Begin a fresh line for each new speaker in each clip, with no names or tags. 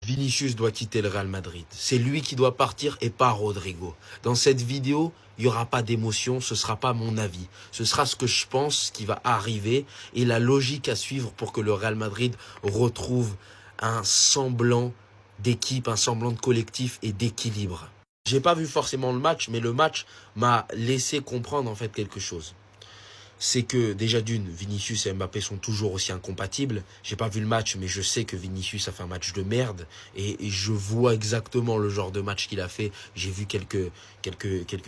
Vinicius doit quitter le Real Madrid. C'est lui qui doit partir et pas Rodrigo. Dans cette vidéo, il n'y aura pas d'émotion, ce ne sera pas mon avis. Ce sera ce que je pense qui va arriver et la logique à suivre pour que le Real Madrid retrouve un semblant d'équipe, un semblant de collectif et d'équilibre. J'ai pas vu forcément le match, mais le match m'a laissé comprendre en fait quelque chose. C'est que déjà d'une, Vinicius et Mbappé sont toujours aussi incompatibles. J'ai pas vu le match, mais je sais que Vinicius a fait un match de merde et je vois exactement le genre de match qu'il a fait. J'ai vu quelques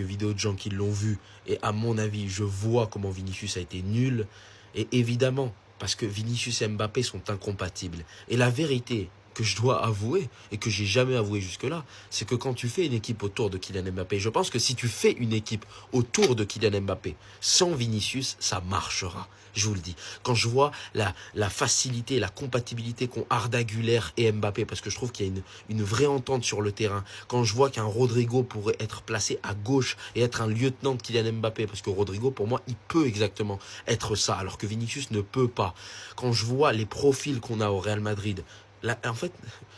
vidéos de gens qui l'ont vu et à mon avis, je vois comment Vinicius a été nul. Et évidemment, parce que Vinicius et Mbappé sont incompatibles. Et la vérité que je dois avouer et que j'ai jamais avoué jusque-là, c'est que quand tu fais une équipe autour de Kylian Mbappé, je pense que si tu fais une équipe autour de Kylian Mbappé sans Vinicius, ça marchera. Je vous le dis. Quand je vois la facilité, la compatibilité qu'ont Arda Güler et Mbappé, parce que je trouve qu'il y a une vraie entente sur le terrain, quand je vois qu'un Rodrigo pourrait être placé à gauche et être un lieutenant de Kylian Mbappé, parce que Rodrigo, pour moi, il peut exactement être ça, alors que Vinicius ne peut pas. Quand je vois les profils qu'on a au Real Madrid, là, en fait,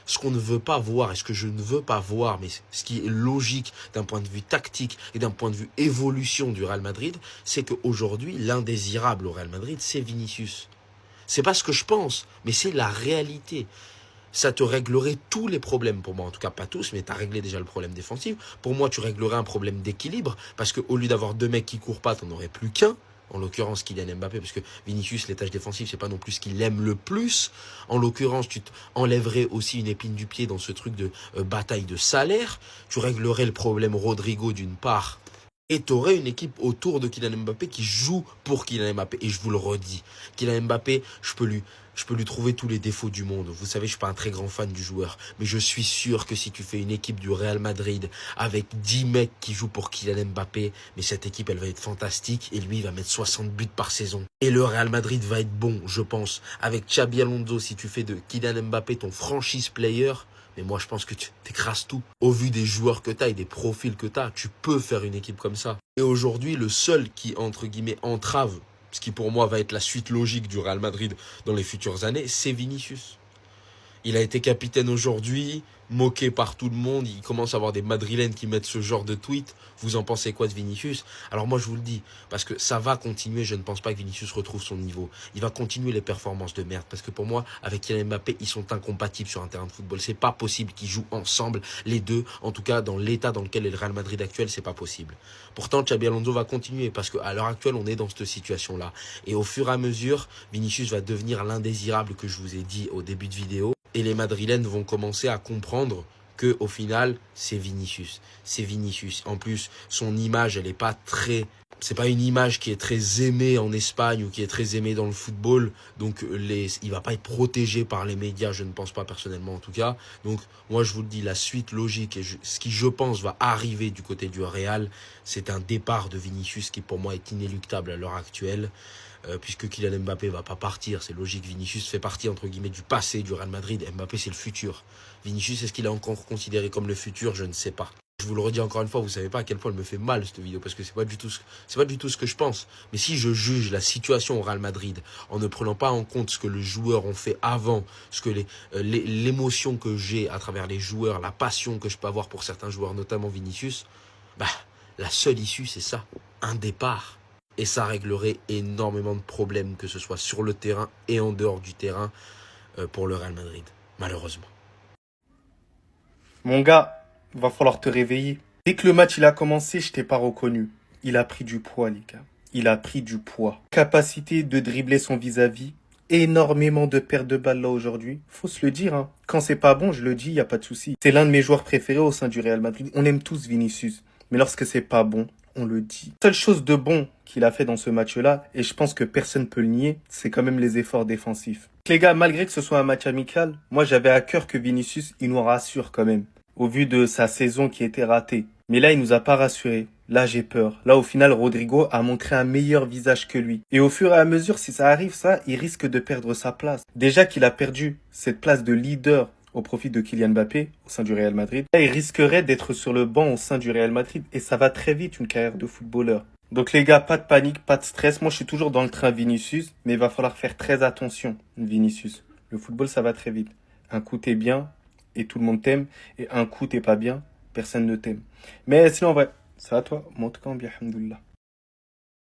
ce qu'on ne veut pas voir et ce que je ne veux pas voir, mais ce qui est logique d'un point de vue tactique et d'un point de vue évolution du Real Madrid, c'est qu'aujourd'hui, l'indésirable au Real Madrid, c'est Vinicius. C'est pas ce que je pense, mais c'est la réalité. Ça te réglerait tous les problèmes pour moi, en tout cas pas tous, mais tu as réglé déjà le problème défensif. Pour moi, tu réglerais un problème d'équilibre, parce qu'au lieu d'avoir deux mecs qui courent pas, tu n'en aurais plus qu'un. En l'occurrence, Kylian Mbappé, parce que Vinicius, les tâches défensives, c'est pas non plus ce qu'il aime le plus. En l'occurrence, tu enlèverais aussi une épine du pied dans ce truc de bataille de salaire. Tu réglerais le problème Rodrigo d'une part. Et tu aurais une équipe autour de Kylian Mbappé qui joue pour Kylian Mbappé. Et je vous le redis, Kylian Mbappé, je peux lui trouver tous les défauts du monde. Vous savez, je suis pas un très grand fan du joueur. Mais je suis sûr que si tu fais une équipe du Real Madrid avec 10 mecs qui jouent pour Kylian Mbappé, mais cette équipe, elle va être fantastique. Et lui, il va mettre 60 buts par saison. Et le Real Madrid va être bon, je pense. Avec Xabi Alonso, si tu fais de Kylian Mbappé ton franchise player, mais moi, je pense que tu t'écrases tout. Au vu des joueurs que tu as et des profils que tu as, tu peux faire une équipe comme ça. Et aujourd'hui, le seul qui, entre guillemets, entrave, ce qui pour moi va être la suite logique du Real Madrid dans les futures années, c'est Vinicius. Il a été capitaine aujourd'hui, moqué par tout le monde. Il commence à avoir des madrilènes qui mettent ce genre de tweet. Vous en pensez quoi de Vinicius? Alors moi je vous le dis, parce que ça va continuer. Je ne pense pas que Vinicius retrouve son niveau. Il va continuer les performances de merde. Parce que pour moi, avec Kylian Mbappé, ils sont incompatibles sur un terrain de football. C'est pas possible qu'ils jouent ensemble, les deux. En tout cas, dans l'état dans lequel est le Real Madrid actuel, c'est pas possible. Pourtant, Xabi Alonso va continuer. Parce qu'à l'heure actuelle, on est dans cette situation-là. Et au fur et à mesure, Vinicius va devenir l'indésirable que je vous ai dit au début de vidéo. Et les Madrilènes vont commencer à comprendre que au final, c'est Vinicius. C'est Vinicius. En plus, son image, elle est pas très... C'est pas une image qui est très aimée en Espagne ou qui est très aimée dans le football. Donc, il va pas être protégé par les médias, je ne pense pas personnellement en tout cas. Donc, moi, je vous le dis, la suite logique et ce qui, je pense, va arriver du côté du Real, c'est un départ de Vinicius qui, pour moi, est inéluctable à l'heure actuelle. Puisque Kylian Mbappé va pas partir, c'est logique. Vinicius fait partie, entre guillemets, du passé du Real Madrid. Mbappé, c'est le futur. Vinicius, est-ce qu'il est encore considéré comme le futur? Je ne sais pas. Je vous le redis encore une fois, vous savez pas à quel point elle me fait mal cette vidéo, parce que c'est pas du tout ce que je pense. Mais si je juge la situation au Real Madrid en ne prenant pas en compte ce que les joueurs ont fait avant, ce que l'émotion que j'ai à travers les joueurs, la passion que je peux avoir pour certains joueurs, notamment Vinicius, la seule issue, c'est ça, un départ. Et ça réglerait énormément de problèmes, que ce soit sur le terrain et en dehors du terrain, pour le Real Madrid, malheureusement.
Mon gars, va falloir te réveiller. Dès que le match il a commencé, je t'ai pas reconnu. Il a pris du poids, les gars. Il a pris du poids. Capacité de dribbler son vis-à-vis. Énormément de pertes de balles là aujourd'hui. Faut se le dire, hein. Quand c'est pas bon, je le dis, y a pas de souci. C'est l'un de mes joueurs préférés au sein du Real Madrid. On aime tous Vinicius. Mais lorsque c'est pas bon, on le dit. Seule chose de bon qu'il a fait dans ce match-là, et je pense que personne ne peut le nier, c'est quand même les efforts défensifs. Les gars, malgré que ce soit un match amical, moi j'avais à cœur que Vinicius, il nous rassure quand même, au vu de sa saison qui était ratée. Mais là, il nous a pas rassuré. Là, j'ai peur. Là, au final, Rodrigo a montré un meilleur visage que lui. Et au fur et à mesure, si ça arrive, ça, il risque de perdre sa place. Déjà qu'il a perdu cette place de leader au profit de Kylian Mbappé au sein du Real Madrid. Là, il risquerait d'être sur le banc au sein du Real Madrid et ça va très vite une carrière de footballeur. Donc les gars, pas de panique, pas de stress. Moi, je suis toujours dans le train Vinicius, mais il va falloir faire très attention, Vinicius. Le football, ça va très vite. Un coup t'es bien, et tout le monde t'aime. Et un coup, t'es pas bien, personne ne t'aime. Mais sinon, en vrai, ça va toi? Moi, en tout cas, bien, alhamdoulilah.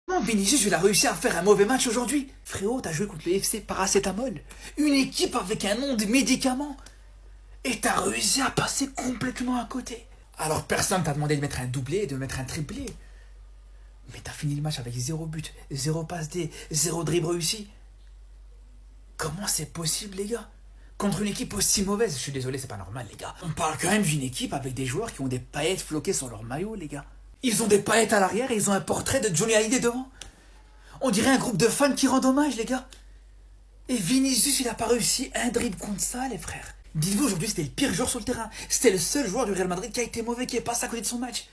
Comment Vinicius, il a réussi à faire un mauvais match aujourd'hui? Frérot, t'as joué contre le FC Paracétamol. Une équipe avec un nom de médicaments. Et t'as réussi à passer complètement à côté. Alors personne t'a demandé de mettre un doublé et de mettre un triplé. Mais t'as fini le match avec 0 but, 0 passe D, 0 dribble réussi. Comment c'est possible, les gars? Contre une équipe aussi mauvaise, je suis désolé, c'est pas normal, les gars. On parle quand même d'une équipe avec des joueurs qui ont des paillettes floquées sur leur maillot, les gars. Ils ont des paillettes à l'arrière et ils ont un portrait de Johnny Hallyday devant. On dirait un groupe de fans qui rend hommage, les gars. Et Vinicius, il a pas réussi un dribble contre ça, les frères. Dites-vous, aujourd'hui, c'était le pire joueur sur le terrain. C'était le seul joueur du Real Madrid qui a été mauvais, qui est passé à côté de son match.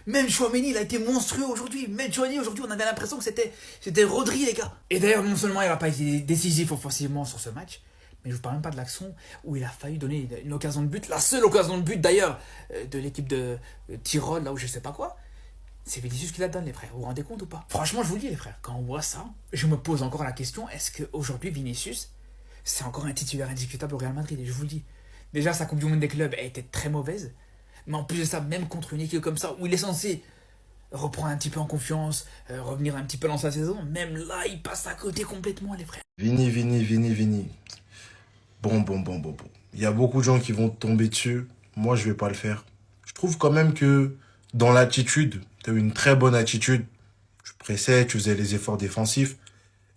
Même Tchouaméni, il a été monstrueux aujourd'hui. Même Tchouaméni, aujourd'hui, on avait l'impression que c'était Rodri, les gars. Et d'ailleurs, non seulement il n'a pas été décisif offensivement sur ce match, mais je vous parle même pas de l'action où il a failli donner une occasion de but. La seule occasion de but, d'ailleurs, de l'équipe de Tyrol, là où je sais pas quoi. C'est Vinicius qui la donne, les frères. Vous vous rendez compte ou pas? Franchement, je vous le dis, les frères, quand on voit ça, je me pose encore la question, est-ce qu'aujourd'hui, Vinicius, c'est encore un titulaire indiscutable au Real Madrid? Et je vous le dis. Déjà, sa Coupe du Monde des clubs a été très mauvaise. Mais en plus de ça, même contre une équipe comme ça, où il est censé reprendre un petit peu en confiance, revenir un petit peu dans sa saison, même là, il passe à côté complètement, les frères.
Vini. Bon. Il y a beaucoup de gens qui vont tomber dessus. Moi, je vais pas le faire. Je trouve quand même que dans l'attitude, tu as eu une très bonne attitude. Tu pressais, tu faisais les efforts défensifs.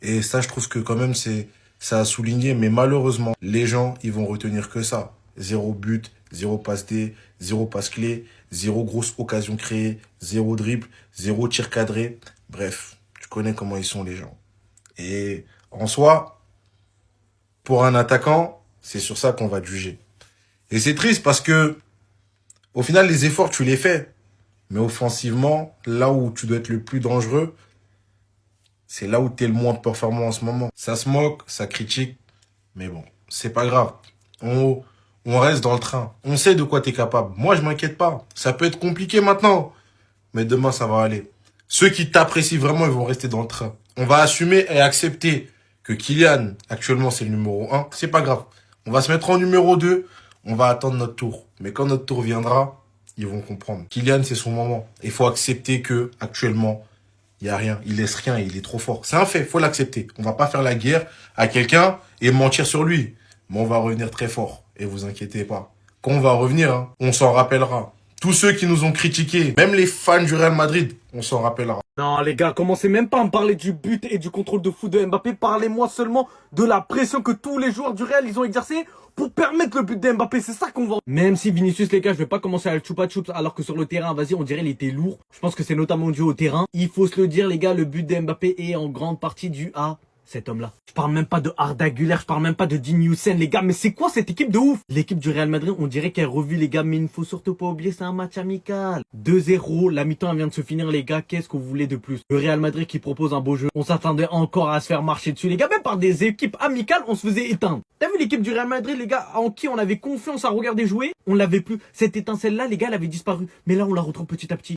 Et ça, je trouve que quand même, ça a souligné. Mais malheureusement, les gens, ils vont retenir que ça. 0 but, 0 passe D, 0 passe clé, 0 grosse occasion créée, 0 dribble, 0 tir cadré. Bref, tu connais comment ils sont les gens. Et en soi, pour un attaquant, c'est sur ça qu'on va te juger. Et c'est triste parce que, au final, les efforts, tu les fais. Mais offensivement, là où tu dois être le plus dangereux, c'est là où tu es le moins performant en ce moment. Ça se moque, ça critique, mais bon, c'est pas grave. On reste dans le train. On sait de quoi tu es capable. Moi, je m'inquiète pas. Ça peut être compliqué maintenant, mais demain, ça va aller. Ceux qui t'apprécient vraiment, ils vont rester dans le train. On va assumer et accepter que Kylian, actuellement, c'est le numéro 1. C'est pas grave. On va se mettre en numéro 2. On va attendre notre tour. Mais quand notre tour viendra, ils vont comprendre. Kylian, c'est son moment. Il faut accepter que, actuellement, il n'y a rien. Il laisse rien et il est trop fort. C'est un fait. Il faut l'accepter. On va pas faire la guerre à quelqu'un et mentir sur lui. Mais on va revenir très fort. Et vous inquiétez pas. Quand on va revenir, hein, on s'en rappellera. Tous ceux qui nous ont critiqués, même les fans du Real Madrid, on s'en rappellera.
Non les gars, commencez même pas à me parler du but et du contrôle de foot de Mbappé. Parlez-moi seulement de la pression que tous les joueurs du Real ils ont exercée pour permettre le but de Mbappé. C'est ça qu'on va... Même si Vinicius les gars, je vais pas commencer à le choupa choups alors que sur le terrain, vas-y, on dirait il était lourd. Je pense que c'est notamment dû au terrain. Il faut se le dire les gars, le but de Mbappé est en grande partie dû à cet homme-là. Je parle même pas de Arda Güler, je parle même pas de Dean Huijsen, les gars. Mais c'est quoi cette équipe de ouf? L'équipe du Real Madrid, on dirait qu'elle est revue, les gars. Mais il ne faut surtout pas oublier, c'est un match amical. 2-0, la mi-temps vient de se finir, les gars. Qu'est-ce que vous voulez de plus? Le Real Madrid qui propose un beau jeu. On s'attendait encore à se faire marcher dessus, les gars. Même par des équipes amicales, on se faisait éteindre. T'as vu l'équipe du Real Madrid, les gars, en qui on avait confiance à regarder jouer? On l'avait plus. Cette étincelle-là, les gars, elle avait disparu. Mais là, on la retrouve petit à petit.